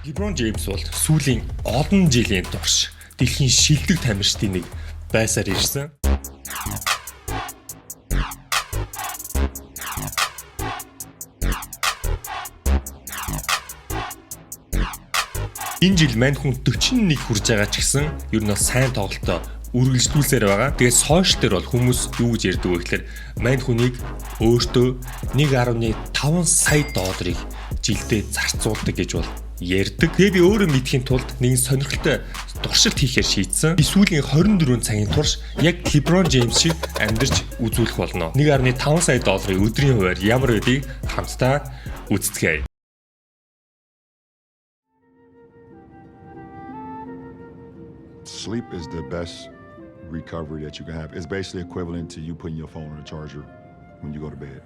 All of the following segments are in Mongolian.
LeBron James бол сүүлийн олон жилийн турш дэлхийн шилдэг тамирчдын нэг байсаар ирсэн. Энэ жил мань хүн 41 хүрж байгаа ч гэсэн ер нь бол сайн тоглолтоо үргэлжлүүлсээр байгаа. Тэгээд сошиал дээр бол хүмүүс юу гэж ярьдаг вэ гэхээр мань хүнийг өөртөө 1.5 сая долларыг жилдээ зарцуулдаг гэж бол ярьдаг. Тэгээ би өөрөө мэдхийн тулд нэгэн сонирхолтой туршилт хийхээр шийдсэн. Би сүүлийн 24 цагийн турш яг LeBron James шиг амьдарч үзүүлэх болно. 1.5 сая долларын өдрийн хуваар ямар байдгийг хамтдаа үздэгэ. Sleep is the best recovery that you can have. It's basically equivalent to you putting your phone on a charger when you go to bed.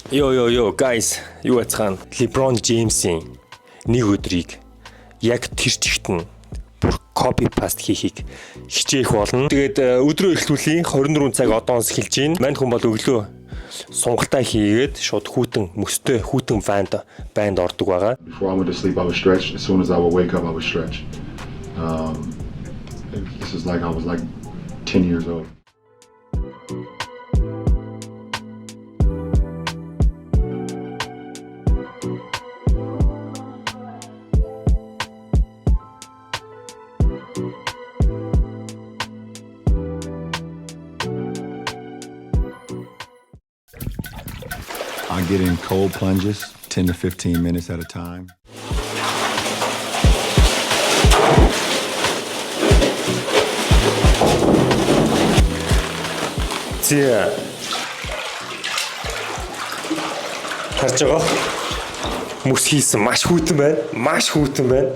Yo guys, юу яцхан LeBron James-ийн нэг өдрийг яг тэр чигт нь бүр copy paste хийхийг хичээх болно. Тэгээд өдрөө эхлүүлээ 24 цаг одоос эхэлж гин. Мань хүн бол өглөө сунгалтаа хийгээд шууд хүүтэн мөстэй хүүтэн банд ордог байгаа. Before I went to sleep, I would stretch. As soon as I would wake up, I would stretch. This is like I was like 10 years old. I get in cold plunges, 10 to 15 minutes at a time. Зэ харж байгаа мөс хийсэн маш хүйтэн байна.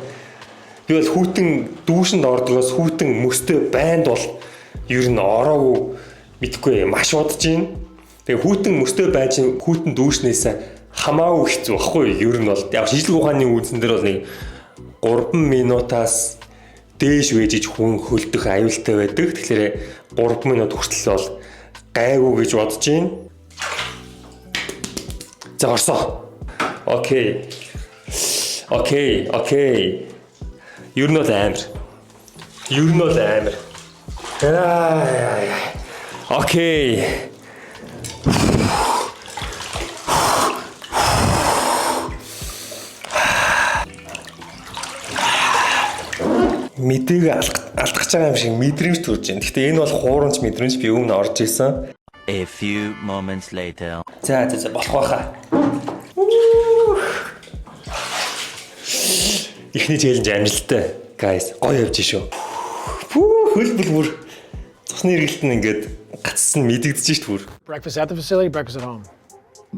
Би бол хүйтэн дүүшинд ордгоос хүйтэн мөстэй банд бол ер нь ороогүй мэдгүй маш удаж байна. Тэгээ хүйтэн мөстэй байж хүйтэн дүүшнээс хамаагүй хэцүү баггүй ер нь бол яг шижлэг ухааны үүсэн дээр бол нэг 3 минутаас дээш вэжиж хүн хөлдөх аюултай байдаг. Тэгэхээр 3 минут хүртэл бол гайгүй гэж бодож байна. За орсоо. Окей. Ер нь бол амар. Окей. Мэдээг алдах байгаа юм шиг мэдрэмж төрж байна. Гэхдээ энэ бол хуурамч мэдрэмж би өмнө орж исэн. A few moments later. За болох байхаа. Ихний челленж амжилттай. Guys, гоё явж шүү. Хөлбөл бүр цусны эргэлт нь ингээд гацсан мэдэгдэж шүү. Breakfast at the facility, breakfast at home.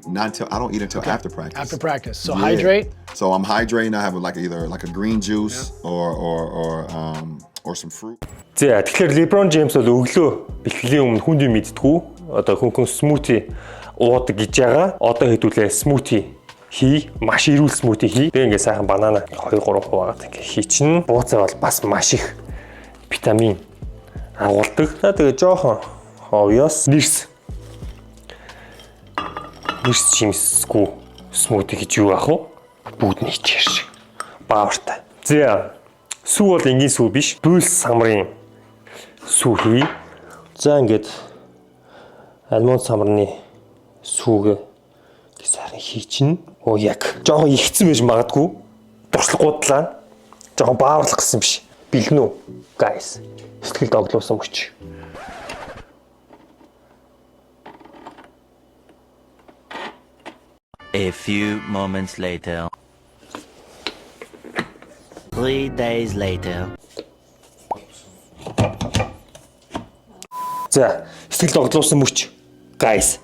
Not until I don't eat until after practice. After practice, so hydrate. So I'm hydrating. I have either a green juice or some fruit. За тэгэхээр LeBron James бол өглөө бэлтгэлийн өмнө хүнд юм иддэггүй. Одоо хүн смути уудаг гэж байгаа. Одоо хэдүүлээ смути хий, маш эрүүл смути хий. Би ингээ сайхан банана 2-3 хуваагаад ингээ хийчихнэ. Бууцаа бол бас маш их витамин агуулдаг. За тэгээ жоохон ховёс нэрс чимсгүй смути гэж юу ах вэ? Бүгд нь хийчихэр шиг. Баавартай. За сүү бол энгийн сүү биш. Бүүл самрын сүү хий. За ингээд алмонд самрны сүүгээ сайхан хийчихнэ. Оо яг жоохон ихсэн байж магадгүй. Туршлагуудлаа. Жоохон бааварлах гэсэн биш. Бэлгэн үү? Guys. Сэтгэл доглуулсан мөч. A few moments later. 3 days later. За, сэтгэл доглуулсан мөч. Guys.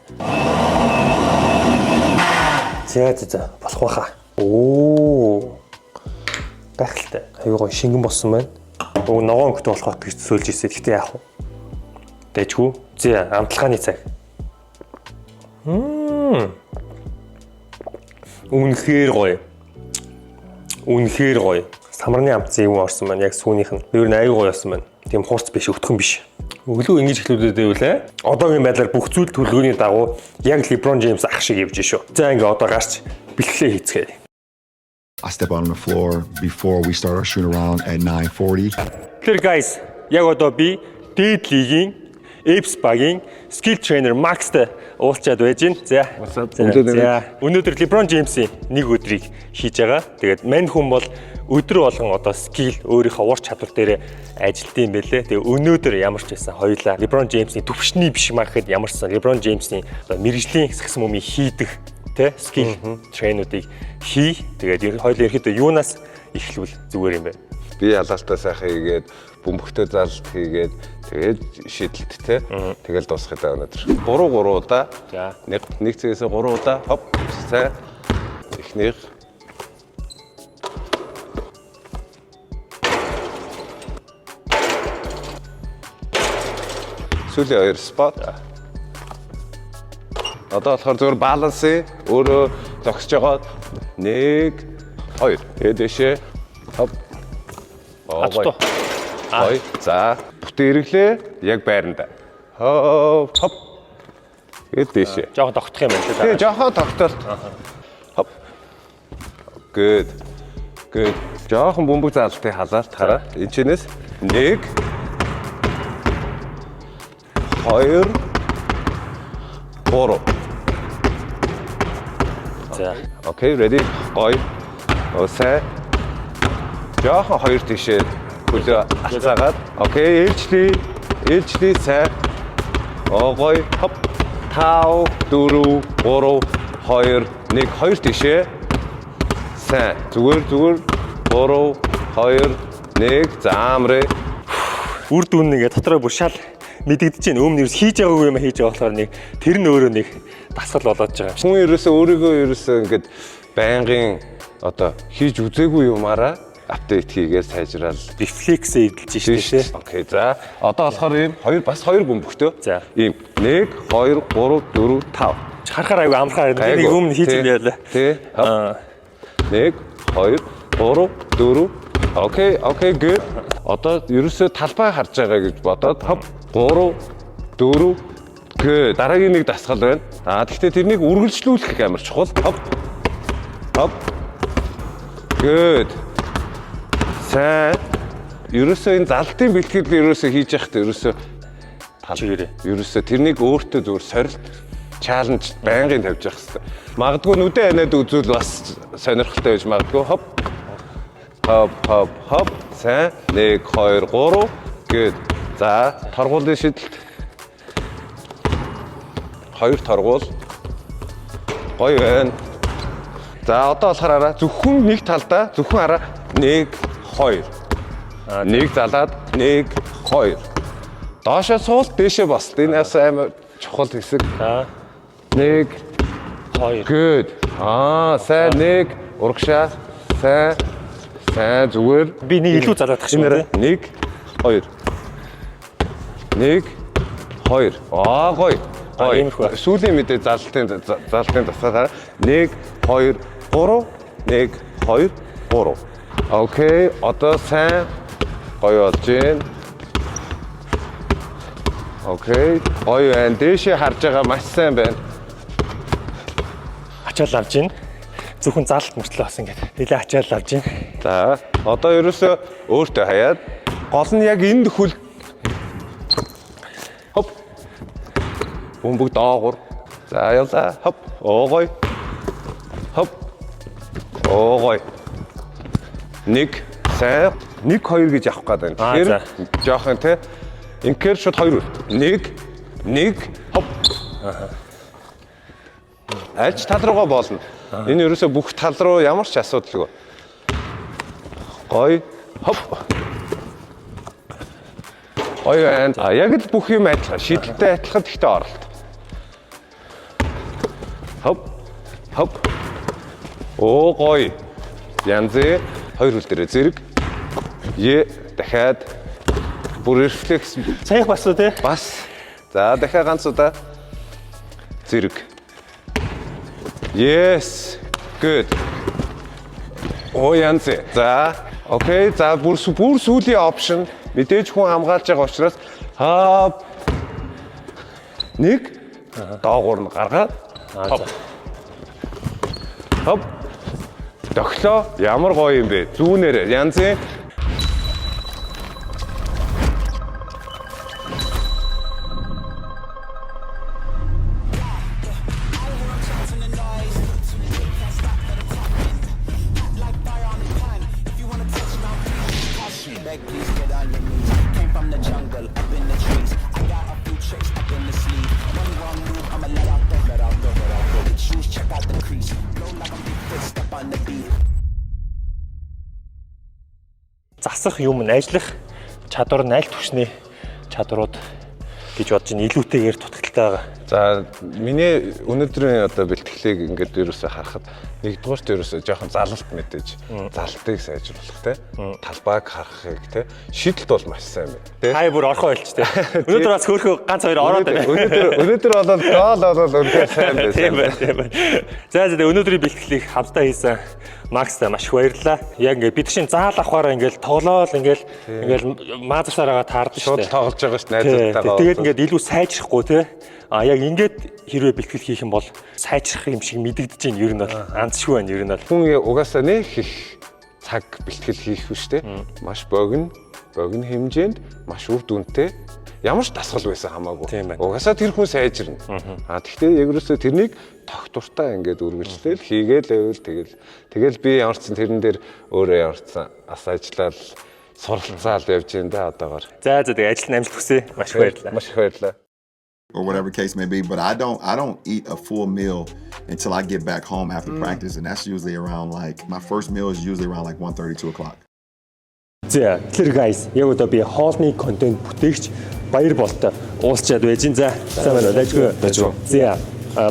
За, болох байхаа. Оо. Гайхалтай. Аюу гоо шингэн болсон байна. Өө ногоон өнгөтэй болохоо гэж сөөлж ирсэн. Гэхдээ яах вэ? Дэжгүй. За, амтлагааны цаг. Үнэхээр гоё. Үнэхээр гоё. Самарны амтсан юм орсон маань яг сүүнийх нь. Өөр нь аюу гоё болсон байна. Тийм хурц биш, өвтгөн биш. Өглөө ингэж эхлүүлээд байвлаа. Одоогийн байдлаар бүх зүйл төлөвлөгөөний дагуу яг LeBron James ах шиг явж шүү. За ингээ одоо гарч бэлтгэлээ хийцгээе. I step out on the floor before we start our shoot around at 9:40. Тэгэхээр guys, яг одоо би Date League-ийн Apes багийн skill trainer Max-тай уулзчаад байж гин. За. Өнөөдөр LeBron James-ийн нэг өдрийг хийж байгаа. Тэгээд мань хүн бол өдөр болгон одоо skill өөрийнхөө ур чадвар дээр ажилт юм бэлээ. Тэгээ өнөөдөр ямар ч байсан хоёулаа LeBron James-ийн төвшний биш маа гэхэд ямарсан LeBron James-ийн мэрэгжлийн максимумыг хийдэг тэ skill train-уудыг хий. Тэгээд хоёулаа ерөөдөө юунаас эхлүүл зүгээр юм бэ? Би ялалтаа сайхан хийгээд бөмбөгтэй залт хийгээд тэгээд шидэлттэй тэгэл дуусгах гэдэг өнөдр. 3 удаа. За. Нэг цэгээс 3 удаа хоп сайн эхнийх сүүлийн 2 спот. Одоо болохоор зөвхөн балансын өөрөө зогсож байгаа 1 2 эдэшээ хоп Ачтуу. Ой, за бүтэн ирэглээ яг байранда. Хоп хоп. Эдэшээ. Жохон тогтох юм байна Тэгээ жоохон тогтолт. Хоп. Good. Good. Жоохон бөмбөг заалтыг халаалт хараа. Энэчнээс 1 2 3. За. Окей, ready. Ой. Осаа. Жоохон 2 тишээ хөлөө алцаагаад. Окей, ээлжлий сайн. Гой. Хоп. 5 4 3 2 1 2 тишээ. Сайн. Зүгээр 3 2 1 заамрээ. Үр дүн нэгэ дотроо бүр шал мэдэгдэж байна. Өмнө ерөөс хийж байгаагүй юм хийж байгаа болохоор нэг тэр нь өөрөө нэг дасгал болоод байгаа юм шиг. Хүн ерөөсөө өөрийгөө ингээд байнгын одоо хийж үзээгүй юмараа апдейт хийгээд сайжраал Рефлексээ эдэлж штэ тий. Окей, за. Одоо болохоор ийм бас 2 бөмбөгтэй. За. Ийм 1 2 3 4 5. Харахаар аягүй амархаар нэг өмнө хийж юм байлаа. Тий. 1 2 3 4. Окей, good. Одоо ерөөсөө талбай харж байгаа гэж бодоод хоп 3 4 good. Дараагийн нэг дасгал байна. Гэхдээ тэрнийг үргэлжлүүлэх амар чухал. Хоп. Good. Сайн. Ерөөсөө энэ залтын бэлтгэл ерөөсөө хийж явахдаа ерөөсөө тэрнийг өөртөө зүгээр сорилт чаленж байнгын тавьж явах хэрэгтэй. Магадгүй нүдэн ханаад үзвэл бас сонирхолтой байж магадгүй. Хоп. Сайн. 1 2 3. Good. За, торгуулийн шидэлт. 2 торгуул. Гоё байна. За, одоо болохоор хараа зөвхөн нэг талдаа зөвхөн хараа 1 2. Нэг залаад 1 2. Доошоо суул дээшээ босд. Энэ бас амар чухал хэсэг. 1 2. Good. Сайн 1 урагшаа. Сайн зүгээр. Би нэг илүү залаадах шиг байна. 1 2. 1 2. Гоё. Сүүлийн мэдээ залтын тасaalаа 1 2 3 1 2 3. Окей, одоо сайн гоё болж байна. Окей, гоё байна. Дээшээ харж байгаа маш сайн байна. Ачаал авж гин. Зөвхөн залт мөртлөө бас ингээд нэлээ ачаал авж гин. За, одоо ерөөсөө өөртөө хаяад гол нь яг энд хөл хоп. Бөмбөг доогуур. За, явлаа. Хоп. Гоё. Хоп. Гоё. 1 сайн 1 2 гэж авах гээд байна. Тэгэхээр жоохон те инкер шот 2 1 хоп. Альч тал руугаа болно. Энэ ерөөсөө бүх тал руу ямар ч асуудалгүй. Гоё. Хоп. Гоё байна. Яг л бүх юм адилхан. Шидэлтэй адилхан гэхдээ оролт. Хоп. Гоё. Янзээ 2 хөл дээрээ зэрэг. Дахиад бүр рефлекс. Саях бас үү те? Бас. За дахиад ганц удаа. Зэрэг. Yes. Good. Оо янз. За. Окей. За бүр сүүлийн option мэдээж хүн хамгаалж байгаа учраас нэг доогуур нь гаргаад хоп. Доглоо. Ямар гоё юм бэ? Зүүнээр янзын засах юм нь ажиллах чадвар нь аль түвшний чадварууд гэж бодож ин илүүтэйгээр дутагдaltaй байгаа. За миний өнөөдрийн одоо бэлтгэлийг ингээд ерөөсөө харахад нэгдүгээрт ерөөсөө жоохон залалт мэдээж залтыг сайжруулах те талбайг харахыг те шийдэлт бол маш сайн байна те. Хай бүр орхоо ойлч те. Өнөөдөр бас хөөхөө ганц хоёр ороод байна. Өнөөдөр болоод гол үнэхээр сайн байсан. Тийм байна. За өнөөдрийн бэлтгэлийг хамтдаа хийсэн Макстай маш их баярлалаа. Яг ингээд бид чинь заал авахаараа ингээд тоглоол ингээд маазарсараа таардаг шүү дээ. Шууд тоглож байгаа шүү найзтайгаа. Тэгээд ингээд илүү сайжрахгүй те. Яг ингээд хэрвээ бэлтгэл хийх юм бол сайжрах юм шиг мэдэгдэж байна. Ер нь бол анзшгүй байна. Ер нь бол хүн угаасаа нэг их цаг бэлтгэл хийх биш те. Маш богино хэмжээнд маш үр дүнтэй. Ямар ч дасгал байсан хамаагүй. Угаасаа тэр хүн сайжирна. Тэгвэл яг юусоо тэрнийг тогтвортой ингээд үргэлжлээл хийгээл байвал тэгэл би ямар ч тэрэн дээр өөрөө ямар ч асаажлал суралцаал явж байна да одоогоор. За тэгээ ажил нь амжилт хүсье. Маш их баярлалаа. Маш их баярлалаа. Or whatever case may be, but I don't eat a full meal until I get back home after practice, and that's usually around like my first meal is usually around like 1:30, 2 o'clock. За тэр guys яг одоо би хоолны контент бүтээгч Баяр болтой уулзчаад байж гин. За сайн байна уу? Дайжгүй. За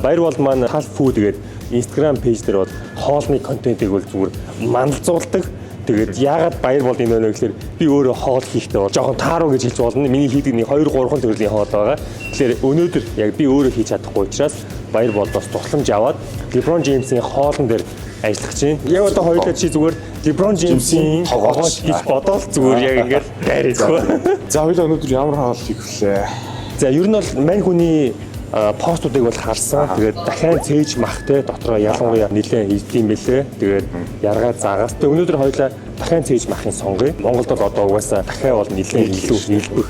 Баяр бол маань Half Food гэдэг Instagram пэйж дээр бол хоолны контентыг бол зүгээр мандалзуулдаг. Тэгээд яагаад Баяр бол юм бэ гэхээр би өөрөө хоол хийхдээ бол жоохон тааруу гэж хэлж болно. Миний хийдэг нэг 2-3 төрлийн хоол байгаа. Тэгэхээр өнөөдөр яг би өөрөө хийж чадахгүй учраас Баяр бол бас тусламж аваад LeBron James-ийн хоолн дээр ажиллах чинь. Яг одоо хоёулаа чи зүгээр LeBron James-ийн хоолж хийж бодоод зүгээр яг ингээд дайрахгүй. За хоёулаа өнөөдөр ямар хоол хийх вүлээ? За ер нь бол мань хүний постуудыг бол харсан. Тэгээд дахиад цээж мах те дотроо ялангуяа нэлээд хийдэм бэлээ. Тэгээд яргаа заагаас. Тэгээд өнөөдөр хоёулаа дахиад цээж махын сонгоё. Монголд бол одоо угаасаа дахиад бол нэлээд илүү нийлбэх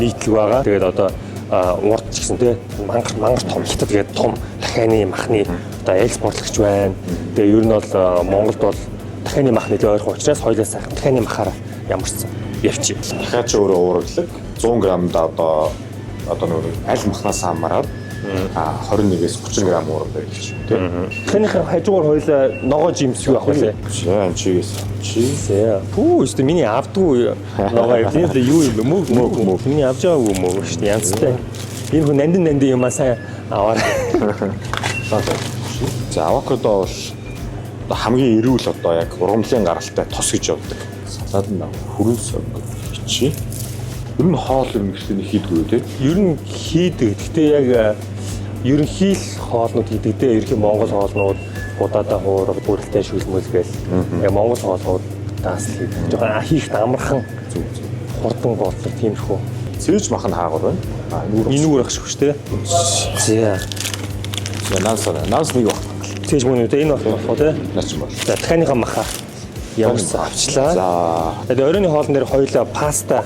нийтлэг байгаа. Тэгээд одоо урд ч гэсэн те мангар том хятад тэгээд том дахианы махны одоо экспортлогч байна. Тэгээд ер нь бол Монголд бол дахианы мах нэлээд ойрхон учраас хоёулаа сайхан дахианы махаараа ямарчсан явчих. Дахиад ч өөрөө уургалаг 100 грамд одоо нэг аль махнаас хамаараад 21-ээс 30 грамм уурал байх гэж байна. Тэнийхэн хажуугаар хоёулаа ногоо жимс юу авах вэ? Яа чигээс. Чисээ. Пүү өстө миний авдгүй ногоо юм юу юм мөг. Миний авч байгаагүй мөг шүү дээ. Янзтай. Энэ хүн нандин юмаа сайн аваар. За авокадо бол хамгийн эрүүл одоо яг ургамлын гаралтай тос гэж явдаг. Салаад нь хүрэн сог бичи. Ер нь хоол юм гэхлээр хийдгүй үү те? Ер нь хийдэг. Гэтэ яг ерөнхийл хоолнууд хийдэг те. Ерөнхий Монгол хоолнууд удаадаа хуурга, бүрэлдэхүүн шүлмөл гээл. Яг Монгол хоолнууд таас л хийдэг. Жохон хийхд амархан зүг. Хурдан болдог тиймэрхүү. Цээж мах нь хаагур байна. Энүүр ах шүү те. За. Наас нэг баг. Цээж мөн үү те энэ болох те. Наач юм бол. За дахианыхаа маха ямарсан авчлаа. За. Тэгээд оройн хоолн дээр хоёулаа паста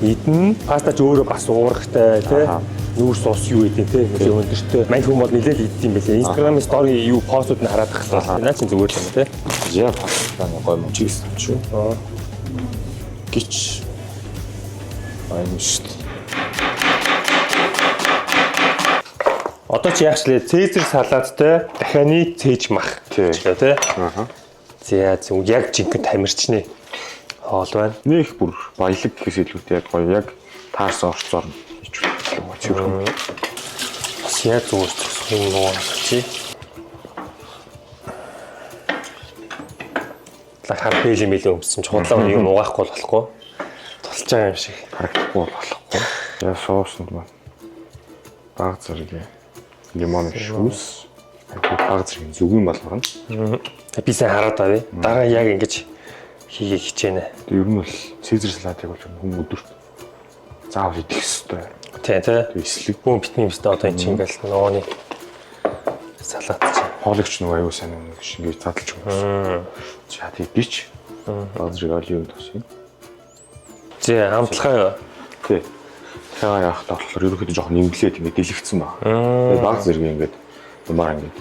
идэн. Паста ч өөрөө бас уургатай тий. Нүүр соус юу гэдэг тий. Нэлээд өндөртэй. Мань хүмүүс бол нэлээд идэх юм байлээ. Instagram-ийн story юу постууд нь хараад тахлаа. Наа чи зүгээр л юм тий. Яа паста гоё юм чигс шүү. Гिच. Айн шүү. Одоо чи яачлаа цэзэр салааттай дахианы цээж мах гэж тий. За зүг яг жинхэнэ тамирчны хоол байна. Нэг бүр баялаг гэхээс илүүтэй яг гоё яг таарсан орцоор хийж үзлээ. Бас яг зүгээр юм уу чи. Лахар бэлэн мэлэн өмсөн чухлаа юм угаахгүй болохгүй. Тулж байгаа юм шиг харагдахгүй болохгүй. Яа соуснд маань баг зэрэг лимон шүүс Баг зэрэг зүгийн болгоно. Би сайн хараад авъя. Дараа яг ингэж хийгээ хичээнэ. Ер нь бол Цезар салатыг бол хүн өдөрт заавал идэх ёстой. Тий. Эслэг Бүүн битний юмстай одоо энэ чинь ингээл нууны салат чинь. хоолойч нөгөө аюу сайн нэг шингээ цааталж өгсөн. За тийгч. Баг зэрэг оливын төгсгөн. Зэ амтлахаа. Тий. Тэгээ яах вэ болохоор ерөнхийдөө жоохон нэмглээд ингэ дэлгэцсэн баг. Тэгээ баг зэрэг ингээд думаар ингээд.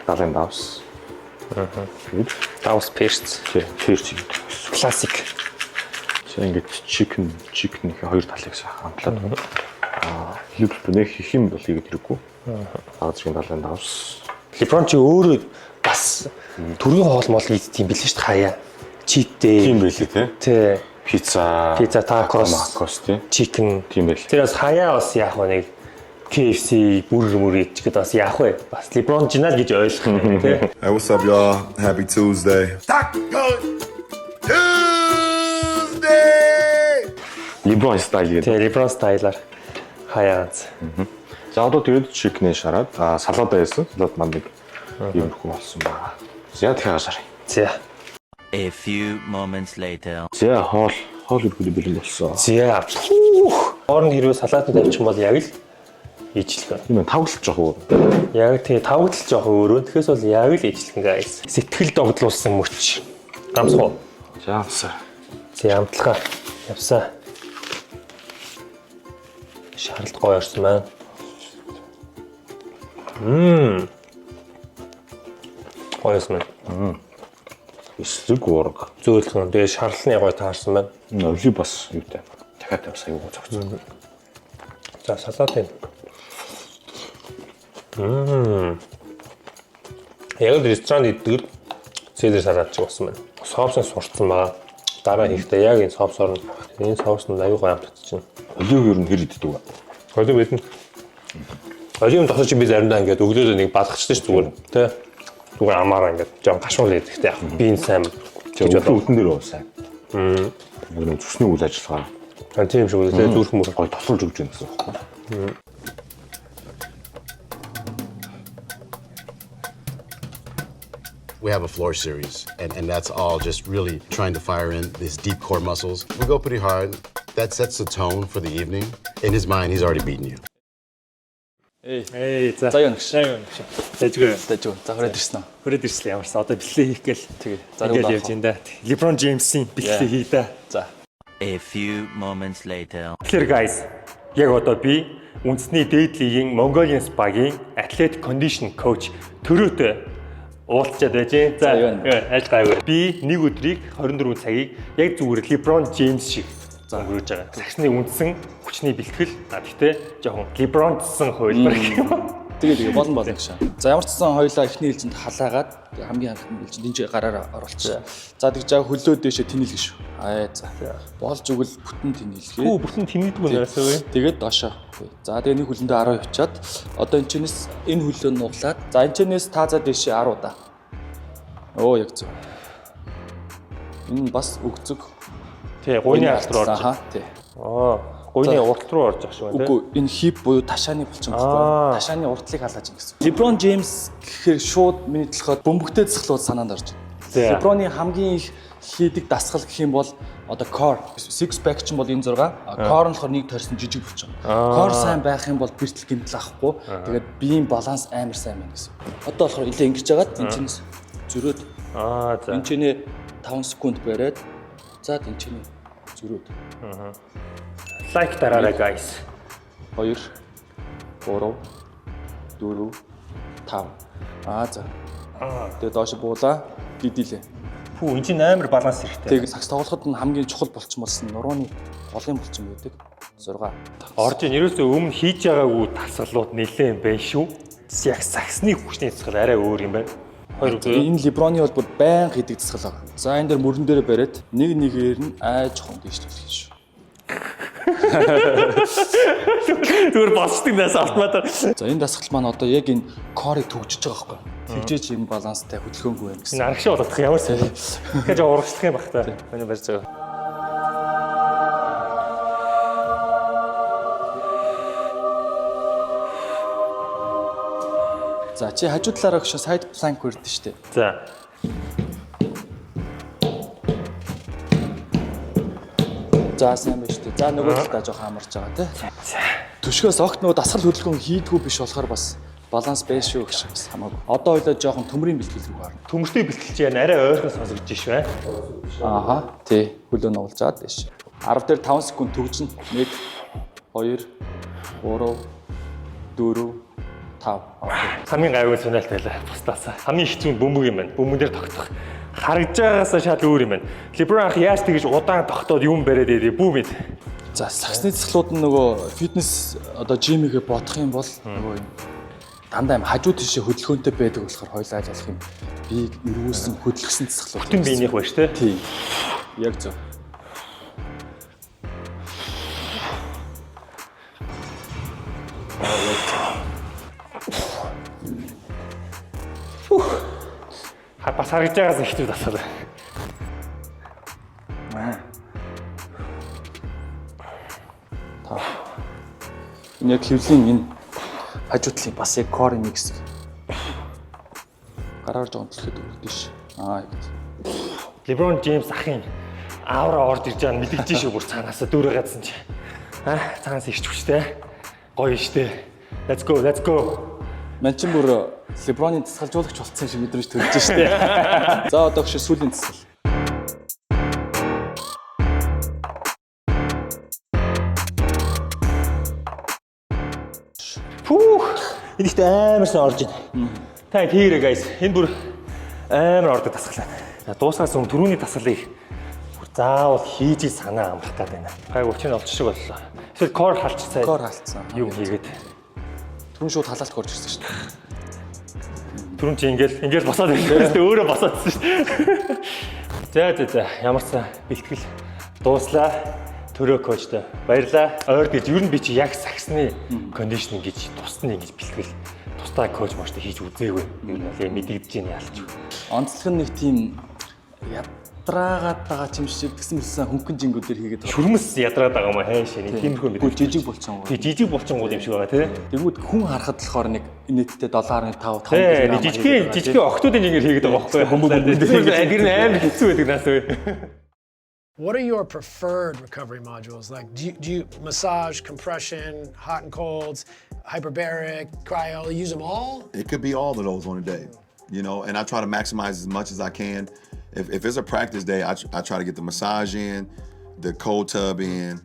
Далайн давс. Давс перц. Тий, перц гэдэг. Классик. За ингээд чикен хоёр талыг хамтлаад байна. Хийвэл нэг хийх юм бол хийгээд хэрэггүй. Баг зэрэг далайн давс. Леброн чи өөрөө бас төргийн хоол мол идэх юм билээ шүү дээ хаяа. Читтэй. Тийм байлээ тий. Тий. Пицца, такос, тий. чикен. Тийм байл. Тэр бас хаяа бас яах вэ нэг KFC бүр идчихэд бас яах вэ? Бас Леброн жинал гэж ойлгох юм тий. Hey, what's up, y'all? Happy Tuesday. Леброн стайл гэдэг. Тий, Леброн стайлаар хаяа ганц. За одоо тэгээд чикнээ шараад салаад байсан. Салаад манд нэг юм хөө болсон байна. За тэгэхээр шараа. За. A few moments later. За хоол үргэлж бэлэн болсон. За. Хоорн хэрвээ салаатад авчих юм бол яг л ижлэх. Тийм ээ тавглаж жоох уу. Яг тэгээ тавгдал жоох өөрөө. Тэгэхээс бол яг л ижлэх guys. Сэтгэл догдлуулсан мөч. Амсгоо. За амсаа. За амтлахаа явсаа. Шаралт гоё орсон байна. Гоё орсон байна. Эсрэг уурга. Зөөлхөн. Тэгээ шарлалны гоё таарсан байна. Оли бас юутай. Дахиад авсаа юу зогцсон. За салат энэ. Яг л ресторан иддэг Цезар салат ч болсон байна. Соусыг сурцсан байгаа. Дараа хийхдээ яг энэ соус орно. Энэ соус нь аюу гоё амтчихна. Олив ер нь хэр иддэг вэ? Олив бидэн. Олив тосч би заримдаа ингээд өглөөдөө нэг бадгачдаг ш зүгээр. Тэ. Зүгээр амаараа ингээд жоо гашуул идэгтэй яг. Би энэ сайн гэж бодлоо өтөн дээр уусаа. Нэг зүсний үйл ажиллагаа. Тийм шиг үлээ зүрх мөр Гой тосолж өгч байна гэсэн байна. We have a floor series, and that's all just really trying to fire in these deep core muscles. We go pretty hard. That sets the tone for the evening. In his mind, he's already beaten you. Эй за. За юу нэгш. Тэжгүй. Тэжгүй. За хүрээд ирсэн үү? Хүрээд ирсэн ямарсан. Одоо бэлээ хийх гээл. Тэгээ. Ингээд явж энэ. Леброн Джеймсийн бэлээ хий да. За. A few moments later. Тэгэхээр guys, яг одоо би үндэсний дээд лигийн Mongolian Spa-гийн athletic condition coach төрөөтэй уулзчаад байж гэн. За, аль гайгүй. Би нэг өдрийг 24 цагийг яг зүгээр LeBron James шиг өнгөрөөж байгаа. Сагсны үндсэн хүчний бэлтгэл. Гэхдээ жоохон LeBron-сэн хөлбөр гэх юм. Тэгээ болно гэж. За ямар ч сан хоёлаа эхний хилжинд халаагаад хамгийн анхны хилжинд энэ гараараа оруулчих. За тэгж яг хөлөө дээшээ тэнэлгэн шүү. За. Болж өгөл бүтэн тэнэлгээ. Хүү бүтэн тэнэлдэг юм яасаа вэ? Тэгээд доошоо. За тэгээ нэг хөлөндөө 10 явчаад одоо энэ чинээс энэ хөлөө нуглаад за энэ чинээс таазаа дээшээ 10 удаа. Оо яг зөв. Энэ бас өгцөг. Тий, гойны алт руу орж. Аха, тий. Гойны урт руу орж ах шиг байна. Үгүй энэ хип буюу ташааны булчин гэхгүй. Ташааны уртлыг халааж ин гэсэн. LeBron James гэхээр шууд миний толгойд бөмбөгтэй засахлууд санаанд орж байна. LeBron-ы хамгийн их хийдэг дасгал гэх юм бол одоо core six pack ч юм бол энэ 6, core нь болохоор нэг торсон жижиг булчин. Core сайн байх юм бол бэртэл гэмтэл авахгүй. Тэгээд биеийн баланс амар сайн байна гэсэн. Одоо болохоор илээ ингэж жагаад энэ чинээс зөрөөд. За. Энэ чинээ 5 секунд бариад за энэ чинээ зөрөөд. Лайк дараарай guys. 2 3 4 5. За. Тэгээ доош буулаа. Дидилээ. Фүү, энэ чинь амар баланс хэрэгтэй. Тэгээ сакс тоглоход нь хамгийн чухал болчин болсон нурууны голын булчин байдаг. 6. Орж ийн ерөөсөө өмнө хийж байгаагүй тасгалууд нэлээд байна шүү. Яг саксны хүчний засал арай өөр юм байна. Хоёр үгүй. Энэ LeBron-ы бол бүр байн хийдэг засгал байна. За энэ дээр мөрөн дээр бариад нэг нэгээр нь айж хон дэвшлэх шүү. Түр босдог нас автоматар. За энэ дасгал маань одоо яг энэ корыг төгжиж байгаа байхгүй. Тэгжээч энэ баланстай хөдөлгөөнгүй байна гэсэн. Нарагш болох ямар сайн. Гэж урагшлах юм бах та. Миний барьж байгаа. За чи хажуу талаараа өгшө сайд планк хүрдэн штэ. За. За сайн байна штэ. За нөгөө талдаа жоохон амарч байгаа тий. Түшгээс огт нөгөө дасгал хөдөлгөөн хийдгүү биш болохоор бас баланс байж шүү гэх шиг бас хамаагүй. Одоо ойлоо жоохон төмрийн бэлтгэл рүү гарна. Төмөртэй бэлтгэлж яана арай ойрхон сонсогдож ш бай. Ааха тий. Хөлөө нуулзаад биш. 10 дээр 5 секунд төгжин. 1 2 3 4 5. Хамгийн гайгүй сүнэлт байлаа. Бусдаас. Хамгийн хэцүү нь бөмбөг юм байна. Бөмбөг дээр тогтох. Харагдж байгаагаас шал өөр юм байна. Леброн ах яаж тэгж удаан тогтоод юм бариад идэв бүү мэд. За саксны цэцлүүд нь нөгөө фитнес одоо жимигээ бодох юм бол нөгөө юм дандаа юм хажуу тишээ хөдөлгөөнтэй байдаг болохоор хоёул айл болох юм. Бийг өргүүлсэн хөдөлгөсөн цэцлүүд. Бүтэн биенийх байж тээ. Тийм. Яг зөв. Бас харагдж байгаас ихтэй тасгал. Энэ яг хөвлийн энэ хажуу талын бас яг core нэг хэсэг. Гараар жонтлоход үрдэн ш. Яг. Леброн Джеймс ахын аавра орж ирж байгаа нь мэдэгдэж шүү бүр цаанаасаа дүүрээ гадсан чи. Цаанаас ирч хүчтэй. Гоё штэ. Let's go, let's go. Ман ч бүр Леброны тасгалжуулагч болцсон шиг мэдрэмж төрж штэ. За одоо хөш сүүлийн тасгал. Фух. Энд амарсан орж ийн. Та тийрэ guys. Энэ бүр амар ордог тасгал байна. Дуусгаас өмнө түрүүний тасгалыг заавал хийж санаа амрах гэдэг байна. Гайг өчнө олч шиг боллоо. Эсвэл core халцсан. Core халцсан. Юм хийгээд. Түрүүн шууд халаалт горж ирсэн штэ. Түрүүн чи ингээл босоод ирсэн. Өөрөө босоодсэн шүү. За. Ямарсан бэлтгэл дууслаа. Төрөө коучтой баярлаа. Ойр гэж ер нь би чи яг саксны кондишнинг гэж тусна ингэж бэлтгэл тустай коуч маштай хийж үзээгүй. Ер нь л мэдэгдэж байна ялч. Онцлог нь нэг тийм ядраагаад байгаа юм шиг тэгсэн мэлсэн хөнгөн жингүүдээр хийгээд байгаа. Шүрмэс ядраад байгаа юм хайш нэг тиймэрхүү мэдээ. Жижиг болцсон. Тий жижиг болцонгууд юм шиг байгаа тий. Тэгвэл хүн харахад болохоор нэг инээдтэй 7.5 5 жижиг охтуудын жингээр хийгээд байгаа байхгүй. Гэр нь амар хэцүү байдаг нас үе. What are your preferred recovery modules? Like, do you massage, compression, hot and colds, hyperbaric, cryo? Use them all? It could be all of those on a day, you know, and I try to maximize as much as I can. If it's a practice day, I try to get the massage in, the cold tub in,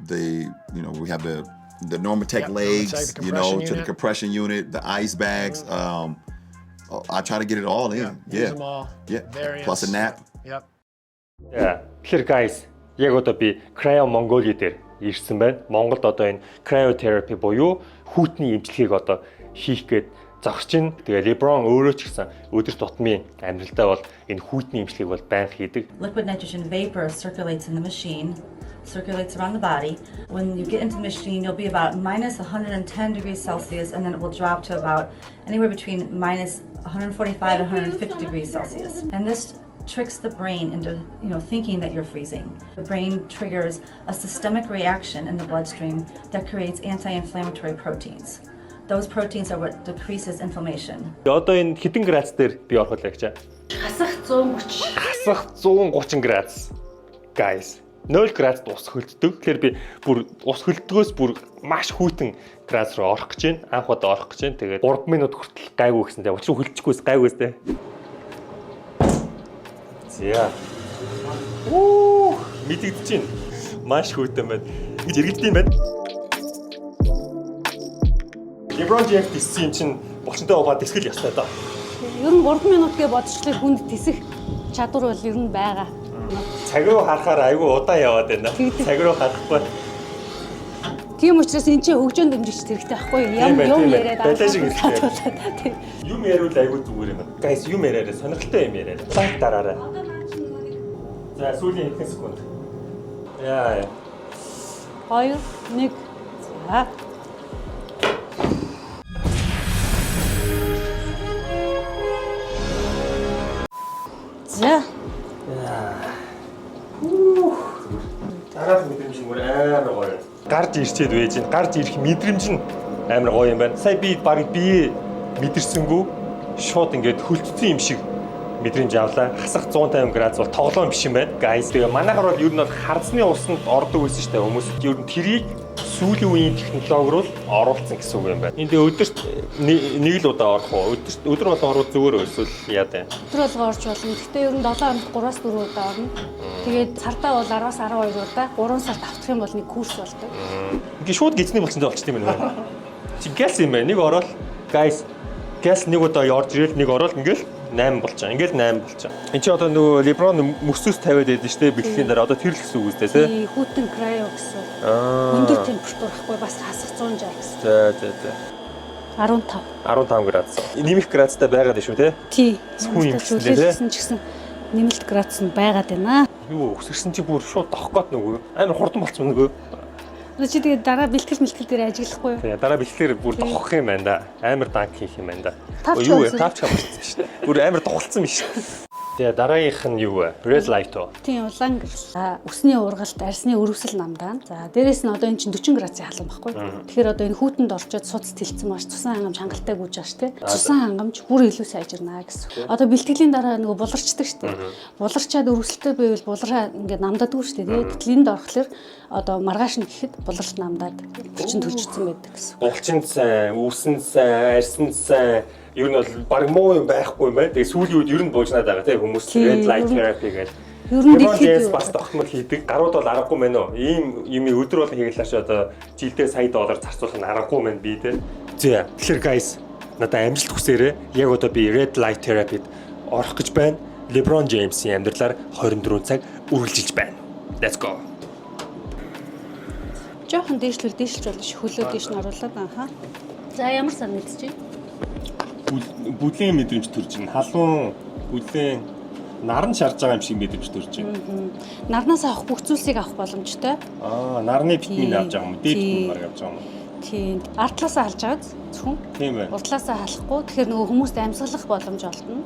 we have the Normatec legs, the compression to the compression unit, the ice bags. I try to get it all in. Use them all. Yeah. Variants. Plus a nap. Yep. Тэгэхээр guys, яг одоо би Cryo Mongolia дээр ирсэн байна. Монголд одоо энэ cryotherapy буюу хүүтний эмчилгээг одоо хийх гээд зогсож байна. Тэгээ LeBron өөрөө ч гэсэн өдөр тутмын амьдралдаа бол энэ хүүтний эмчилгээг бол байнга хийдэг. Liquid nitrogen vapor circulates in the machine, circulates around the body. When you get into the machine, you'll be about minus 110 degrees Celsius, and then it will drop to about anywhere between minus 145 and 150 degrees Celsius. And this tricks the brain into thinking that you're freezing. The brain triggers a systemic reaction in the bloodstream that creates anti-inflammatory proteins. Those proteins are what decreases inflammation. Одоо энэ хэдэн градус дээр би орох вэ гэж? Хасах 130. Хасах 130 градус. Guys, 0 градусд ус хөлддөг. Тэгэхээр би бүр ус хөлддгөөс бүр маш хүйтэн градус руу орох гэж байна. Анх удаа орох гэж байна. Тэгээд 3 минут хүртэл гайгүй гэсэнтэй. Учир нь хөлдчихгүйс гайгүйстэй. За. Мэдэгдэж байна. Маш хүйтэн байна. Ингэж эргэлдэж юм байна. LeBron James тийм чинь болчонтой угаад тэсгэл ястай даа. Ер нь 3 минут гэ бодчихлоо хүнд тисэх чадвар бол ер нь байгаа. Цаг руу харахаар айгүй удаан яваад байна. Цаг руу харахгүй. Тийм учраас энэ чинь хөгжөөнд дэмжигч хэрэгтэй байхгүй юу? Юм яриад аа. Юм яриул айгүй зүгээр юм байна. Guys, юм яриараа сонирхолтой юм яриараа. Цаг дараарай. За, сүүлийн хэдэн секунд. Яа. 2 1 за. За. Дараах мэдрэмж бүр амар гоё. Гарч ирчээд байж гин. Гарч ирэх мэдрэмж нь амар гоё юм байна. Сая би баг бие мэдэрсэнгүү шууд ингээд хөлтсөн юм шиг мэдрэмж авлаа. Хасах 150 градус бол тоглоом биш юм байна. Guys, тэгээ манайхаар бол ер нь бол харцны усанд ордог байсан шүү дээ хүмүүс. Ер нь тэрийг сүүлийн үеийн технологиор л оруулсан гэсэн үг юм байна. Энд өдөрт нэг л удаа орох уу? Өдөр болгон орвол зүгээр эсвэл яа дээ? Өдөр болгон орж болно. Гэхдээ ер нь 7 хоногт 3-4 удаа орно. Тэгээд сартаа бол 10-аас 12 удаа, 3 сард авчих юм бол нэг курс болдог. Ингээ шууд гизний болцсон дэ болчтой юм байна. Чи гэлс юм байна. Нэг ороод guys гэлс нэг удаа орж ирэл нэг ороод ингээл 8 болж байгаа. Ингээл 8 болж байгаа. Энд чи одоо нөгөө LeBron мөсөөс тавиад байдаг шүү дээ бэлтгэхийн дараа. Одоо тэр л гэсэн үг үстэй тий. Хүүтэн cryo гэсэн. Өндөр температур ахгүй бас хасах 160 гэсэн. За. 15. 15 градус. Нэмэх градустай байгаад шүү тий. Тий. Хүн юм гэсэн ч гэсэн нэмэлт градус нь байгаад байна. Юу өсөрсөн чи бүр шууд дохох гээд нөгөө амар хурдан болцсон нөгөө. Чи тэгээд дараа бэлтгэл дээр ажиллахгүй юу? Тэгээ дараа бэлтгэхээр бүр дохох юм байна да. Амар данк хийх юм байна да. Юу вэ? Тавч хамаарсан шүү дээ. Бүр амар дохолцсон биш. Тэгээ дараагийнх нь юу вэ? Red light уу? Тийм улаан гэрэл. Өсний ургалт, арсны өрөвсөл намдаана. За дээрэс нь одоо энэ чинь 40 градусын халуун байхгүй. Тэгэхээр одоо энэ хүүтэнд орчоод суц тэлцэн маш цусан хангамж хангалттай гүйж байгаа шүү дээ. Цусан хангамж бүр илүү сайжирнаа гэсэн. Одоо бэлтгэлийн дараа нөгөө буларчдаг шүү дээ. Буларчаад өрөвсөлтэй байвал булараа ингээд намдаадаг шүү дээ. Тэтлэнд орохлоор одоо маргааш нь гэхэд буларт намдаад булчин төлжсөн байдаг гэсэн. Булчин сайн, үүсэн сайн, арьсан сайн ер нь бол баг муу юм байхгүй юм байна. Тэгээ сүүлийн үед ер нь буужнаад байгаа тийм хүмүүс red light therapy гэдэг. Ер нь дэлхийд бас тогтмол хийдэг. Гарууд бол аргагүй мэн үү? Ийм юм өдөр болгон хийгэлээш одоо жилдээ сая доллар зарцуулах нь аргагүй мэн би тийм. За тэгэхээр guys надад амжилт хүсээрээ яг одоо би red light therapy-д орох гэж байна. LeBron James-ийн амьдралаар 24 цаг үргэлжилж байна. Let's go. Жохон дээшлж болно ш хөлөө дээш нь оруулаад анхаа. За ямар сан мэдчихэв? Бүлийн мэдрэмж төрж байна. Халуун бүлийн наран шарж байгаа юм шиг мэдрэмж төрж байна. Нарнаас авах бүх зүйлсийг авах боломжтой. Нарны витамин авч байгаа юм. Дээд витамин баг авч байгаа юм. Тийм. Артлаасаа халж аваад зөвхөн. Тийм байна. Уртлаасаа халахгүй. Тэгэхээр нөгөө хүмүүст амьсгалах боломж олдно.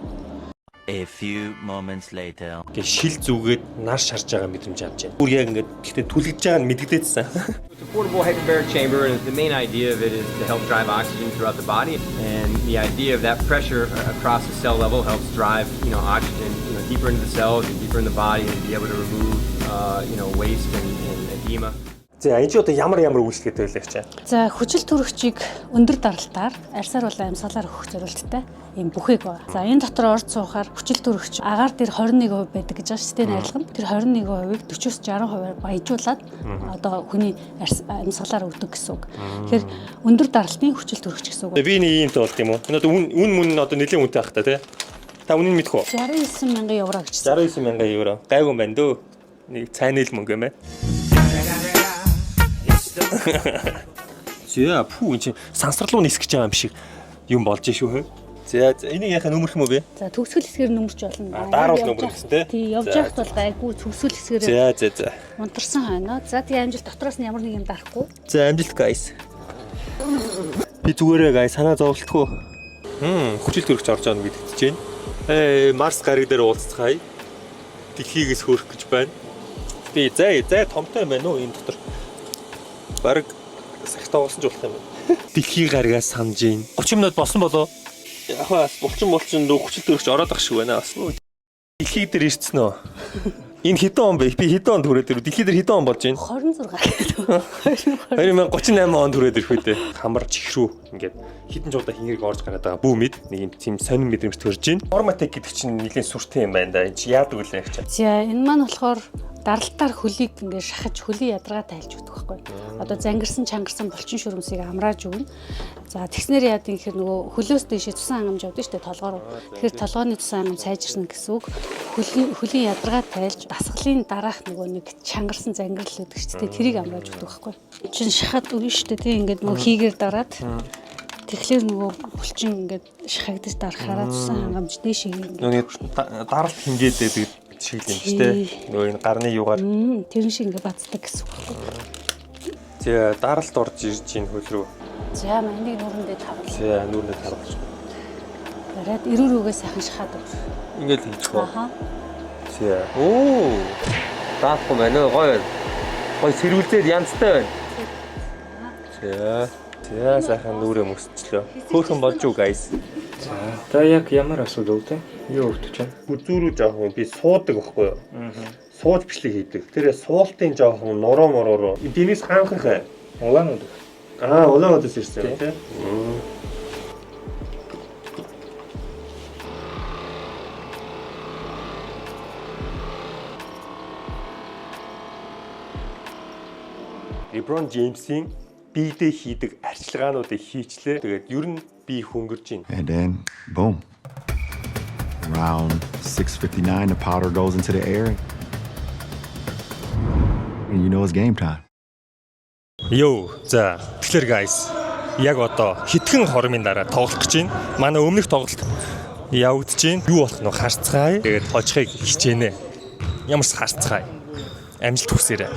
A few moments later. Гэ шил зүгээд нар шарж байгаа мэдрэмж авч байна. Бүр яг ингээд гэхдээ түлэгж байгаа нь мэддэгдээдсэн. It's a portable hyperbaric chamber, and the main idea of it is to help drive oxygen throughout the body. And the idea of that pressure across the cell level helps drive, oxygen, deeper into the cells and deeper in the body, and be able to remove, waste and edema. За энэ ч одоо ямар үйлчлэгээтэй байлаа гэж байна. За хүчил төрөгчийг өндөр даралтаар арьсаар болон амьсгалаар өгөх зорилттой ийм бүхийг байна. За энэ дотор орж суухаар хүчил төрөгч агаар дээр 21% байдаг гэж байгаа шүү дээ найрлагын. Тэр 21%-ийг 40-60% баяжуулаад одоо хүний амьсгалаар өгдөг гэсэн үг. Тэгэхээр өндөр даралтын хүчил төрөгч гэсэн үг. Би нэг юмтай болд юм уу? Энэ одоо үн одоо нэлийн үнэтэй ах та тий. Та үнэн мэдэх үү? 69,000 евро гэж. 69,000 евро. Гайгүй юм байна дөө. Нэг цайны л мөнгө юм ээ. За пүү энэ сансарлуу нисгэж байгаа юм шиг юм болж шүү хөө. За энийг яхаа нөмөрх юм уу бэ? За төгсгөл хэсгээр нөмөрч болно. Дааруулж нөмөрх гэсэн тий. Тий, явж явахд бол гайгүй төгсгөл хэсгээр. За. Унтарсан хойно. За тэгээ амжилт дотроос нь ямар нэг юм дарахгүй. За амжилт guys. Би зүгээрээ guys санаа зовлтгүй. Хүчил төрөгч орж байгаа гэдэгт чинь. Марс гариг дээр уулзцгаая. Дэлхийгээс хөөрөх гэж байна. Би зай томтой юм байна уу энэ дотор. Бараг сахтаа уусан ч болох юм байна. Дэлхийн гаригаас санаж ийн. 30 минут болсон болоо. Яг бас булчин хүчил төрөгч ороод ах шиг байна бас. Дэлхий дээр ирсэн үү? Энэ хэдэн он бэ? Би хэдэн он түрээд ирв? Дэлхий дээр хэдэн он болж байна? 26. 2038 он түрээд ирэх үедээ хамар чихрүү ингээд хитэн ч удаа хингэрэг орж гараад байгаа. Бүүмэд нэг юм тийм сонин мэдрэмж төрж байна. Форматик гэдэг чинь нэлийн сүртэй юм байна да. Энд чи яадаг үлээ гэж. За энэ маань болохоор даралтаар хөлийг ингээд шахаж хөлийн ядаргаа тайлж өгдөг байхгүй. Одоо зангирсан чангарсан булчин шүрмсийг амрааж өгнө. За тэгснээр яа гэхээр нөгөө хөлөөс дэшээ цусан хангамж явдаг шүү дээ толгоор. Тэгэхээр толгооны цусан хангамж сайжирна гэсэн үг. Хөлийн ядаргаа тайлж дасгалын дараах нөгөө нэг чангарсан зангирал гэдэг шүү дээ. Тэрийг амрааж өгдөг байхгүй. Чин шахаад өгнө шүү дээ. Тийм ингээд нөгөө хийгээр дараад тэгэхээр нөгөө булчин ингээд шахагдаж дарахаараа цусан хангамж дээшээ ингээд даралт хингээд байдаг шиг юм шүү дээ. Нөгөө энэ гарны юугаар тэрэн шиг ингээд бацдаг гэсэн үг байхгүй. За даралт орж ирж ийн хөл рүү. За энийг нүрэндээ тавлаа. За нүрэндээ тавлаа. Бараад эрүүр рүүгээ сайхан шахаад өг. Ингээд хийчих үү? Аха. За. Оо. Даахгүй байна уу? Гоё сэрүүлзээд янзтай байна. За. За сайхан нүрээ мөсчлөө. Хөөхөн болж уу guys. За та яг ямар асуудал вэ? Юу өгдөж байна? Үзүүрүү жоохон би суудаг байхгүй юу? Сууж бичлэг хийдэг. Тэр суултын жоохон нуруу мороо. Дэнис хаанхах. Улаанууд. Улаануудаас ирсэн тийм. LeBron James-ийн биедээ хийдэг арчилгаануудыг хийчлээ. Тэгээд ер нь би хөнгөрж байна. And then, boom. Around 6:59, the powder goes into the air. And you know it's game time. За тэгэхээр guys, яг одоо хитгэн хормын дараа тоглох гэж байна. Манай өмнөх тоглолт явагдаж байна. Юу болох нь харцгаая. Тэгээд хожихыг хичээнэ. Ямар ч харцгаая. Амжилт хүсээрэй.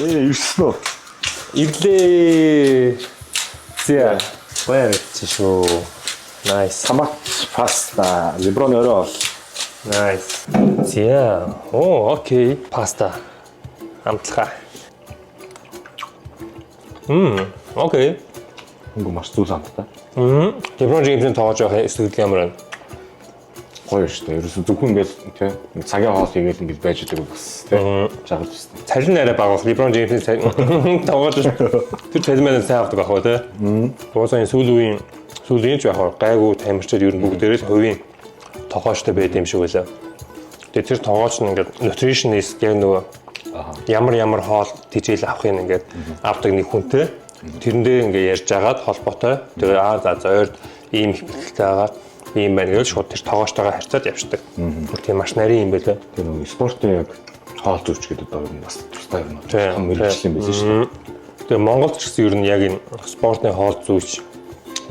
Ирсэн үү? Ирлээ. За. Баярлалаа шүү. Nice. Томат паста. LeBron орой бол. Nice. За. Окей. Паста. Амтлахаа. Окей. Үгүй маш зүйл амттай. LeBron James-ийн тоглож байгаа эсвэл ямар байна? Гоё шүү дээ. Ерөөсө зөвхөн ингээл тий цагийн хоол хийгээл ингээл байж байгаа бас тий. Жагаад шүү дээ. Цалин арай бага бол LeBron James-ийн цалин тоглож тэр цалин маань сайн авдаг байх уу тий. Уусаа сүүлийн ч яг гайгүй тамирчид ер нь бүгдээрээ л хувийн тогоочтой байд юм шиг байлаа. Тэгээ тэр тогооч нь ингээд nutritionist яг нөгөө ямар хоол тэжээл авахын ингээд авдаг нэг хүнтэй тэрэн дээр ингээд ярьж агаад холбоотой. Тэгээ за ойрд ийм их бэлтгэлтэй байгаа. Ийм байна гэж шууд тэр тогоочтойгоо харьцаад явждаг. Бүр тийм маш нарийн юм байлаа. Тэр нөгөө спортын яг хоол зүйч гэдэг одоо бас тустай юм. Том мэргэжил юм байсан шүү дээ. Тэгээ Монголд ч гэсэн ер нь яг энэ спортын хоол зүйч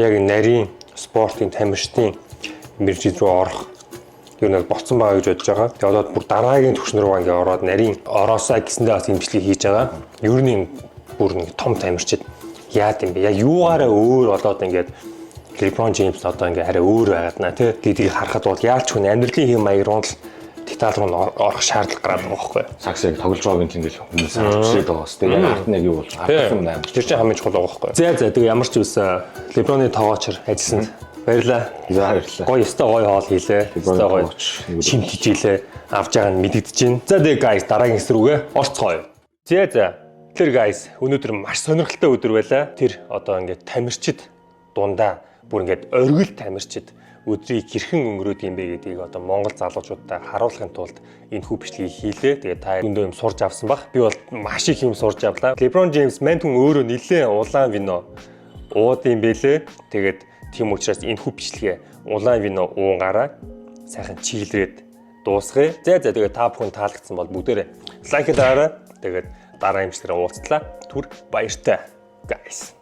яг энэ нарийн спортын тамирчдын мэргэжил рүү орох ер нь боцсон байгаа гэж бодож байгаа. Тэгээ одоо бүр дараагийн түвшин рүү ингээ ороод нарийн ороосаа гэсэндээ бас имжлэг хийж байгаа. Ер нь бүр нэг том тамирчид яад юм бэ? Яг юугаараа өөр болоод ингээд LeBron James одоо ингээ арай өөр байгаад наа тий гэдгийг харахад бол яалч хүн амьдралын хэм маяг руу л деталь руу орох шаардлага гараад байгаа байхгүй. Саксыг тоглож байгааг нь ингээл хүмүүс харчихээд байгаа бас тий яг арт нэг юу бол арт юм аа. Тэр чинь хамгийн чухал байгаа байхгүй. За тэгээ ямар ч үсэн LeBron-ы тоглоочор ажилласанд баярлаа. За баярлалаа. Гоё өстой гоё хоол хийлээ. Өстой гоё шимт хижээлээ авч байгаа нь мэдэгдэж байна. За тэгээ guys дараагийн хэсэг рүүгээ орцгоё. За тэр guys өнөөдөр маш сонирхолтой өдөр байлаа. Тэр одоо ингээ тамирчид дундаа бүр ингээд оргил тамирчид өдрийг хэрхэн өнгөрөөд юм бэ гэдгийг одоо Монгол залуучуудаа харуулахын тулд энэ хүү бичлэгийг хийлээ. Тэгээд та өндөө юм сурч авсан бах. Би бол маш их юм сурч авлаа. LeBron James мань түн өөрөө нэлээд улаан вино ууд юм бэлээ. Тэгээд тийм учраас энэ хүү бичлэгээ улаан вино уungаараа сайхан чиглэрээд дуусгая. За тэгээд та бүхэн таалагдсан бол бүгдээрээ лайк дараарай. Тэгээд дараа имжлэрээ уулзлаа. Түр баяртай guys.